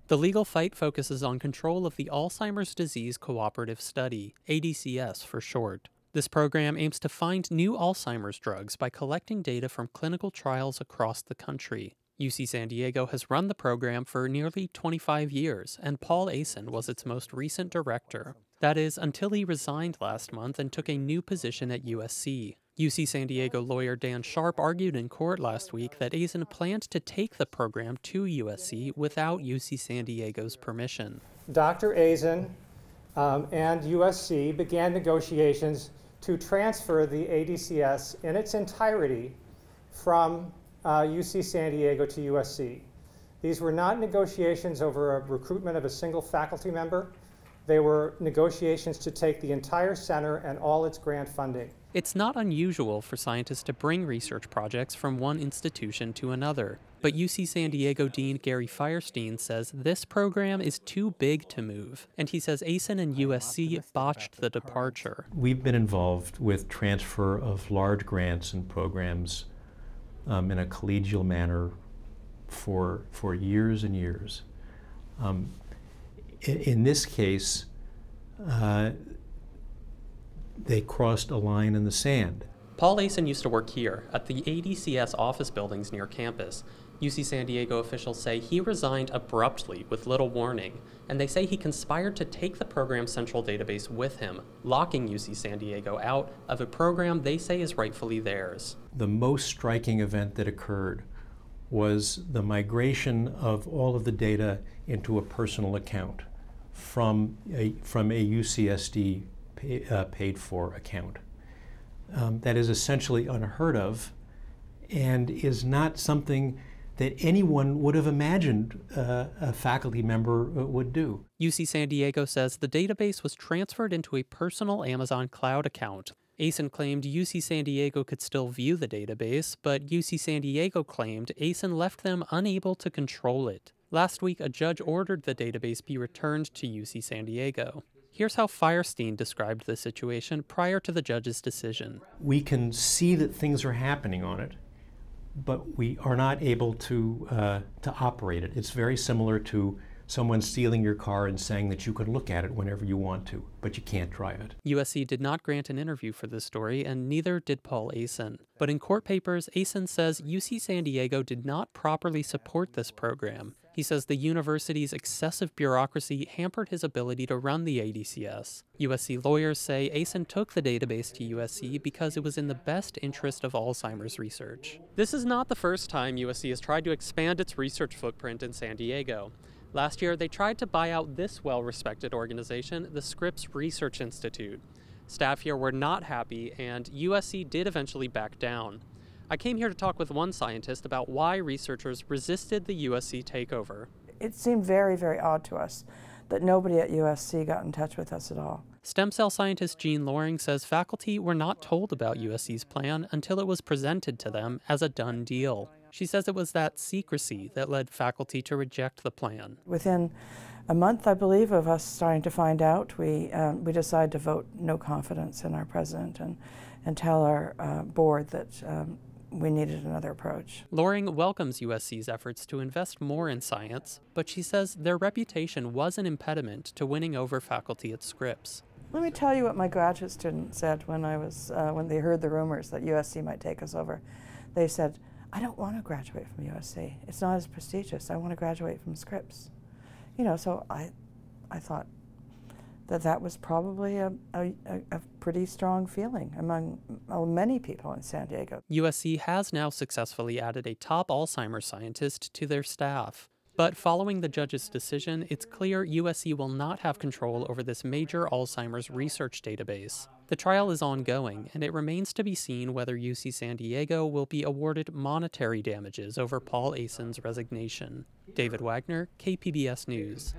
The legal fight focuses on control of the Alzheimer's Disease Cooperative Study, ADCS for short. This program aims to find new Alzheimer's drugs by collecting data from clinical trials across the country. UC San Diego has run the program for nearly 25 years, and Paul Asen was its most recent director. That is, until he resigned last month and took a new position at USC. UC San Diego lawyer Dan Sharp argued in court last week that Asen planned to take the program to USC without UC San Diego's permission. Dr. Asen and USC began negotiations to transfer the ADCS in its entirety from UC San Diego to USC. These were not negotiations over a recruitment of a single faculty member. They were negotiations to take the entire center and all its grant funding. It's not unusual for scientists to bring research projects from one institution to another, but UC San Diego Dean Gary Firestein says this program is too big to move, and he says Asen and USC botched the departure. We've been involved with transfer of large grants and programs in a collegial manner for years and years. In this case, they crossed a line in the sand. Paul Asen used to work here at the ADCS office buildings near campus. UC San Diego officials say he resigned abruptly with little warning, and they say he conspired to take the program's central database with him, locking UC San Diego out of a program they say is rightfully theirs. The most striking event that occurred was the migration of all of the data into a personal account from a UCSD paid for account. That is essentially unheard of and is not something that anyone would have imagined a faculty member would do. UC San Diego says the database was transferred into a personal Amazon cloud account. Asen claimed UC San Diego could still view the database, but UC San Diego claimed Asen left them unable to control it. Last week, a judge ordered the database be returned to UC San Diego. Here's how Firestein described the situation prior to the judge's decision. We can see that things are happening on it, but we are not able to operate it. It's very similar to someone stealing your car and saying that you can look at it whenever you want to, but you can't drive it. USC did not grant an interview for this story, and neither did Paul Asen. But in court papers, Asen says UC San Diego did not properly support this program. He says the university's excessive bureaucracy hampered his ability to run the ADCS. USC lawyers say Asen took the database to USC because it was in the best interest of Alzheimer's research. This is not the first time USC has tried to expand its research footprint in San Diego. Last year, they tried to buy out this well-respected organization, the Scripps Research Institute. Staff here were not happy, and USC did eventually back down. I came here to talk with one scientist about why researchers resisted the USC takeover. It seemed very, very odd to us that nobody at USC got in touch with us at all. Stem cell scientist Jean Loring says faculty were not told about USC's plan until it was presented to them as a done deal. She says it was that secrecy that led faculty to reject the plan. Within a month, I believe, of us starting to find out, we decided to vote no confidence in our president and tell our board that we needed another approach. Loring welcomes USC's efforts to invest more in science, but she says their reputation was an impediment to winning over faculty at Scripps. Let me tell you what my graduate student said when they heard the rumors that USC might take us over. They said, "I don't want to graduate from USC. It's not as prestigious. I want to graduate from Scripps." You know, so I thought that was probably a pretty strong feeling among many people in San Diego. USC has now successfully added a top Alzheimer's scientist to their staff. But following the judge's decision, it's clear USC will not have control over this major Alzheimer's research database. The trial is ongoing, and it remains to be seen whether UC San Diego will be awarded monetary damages over Paul Asen's resignation. David Wagner, KPBS News.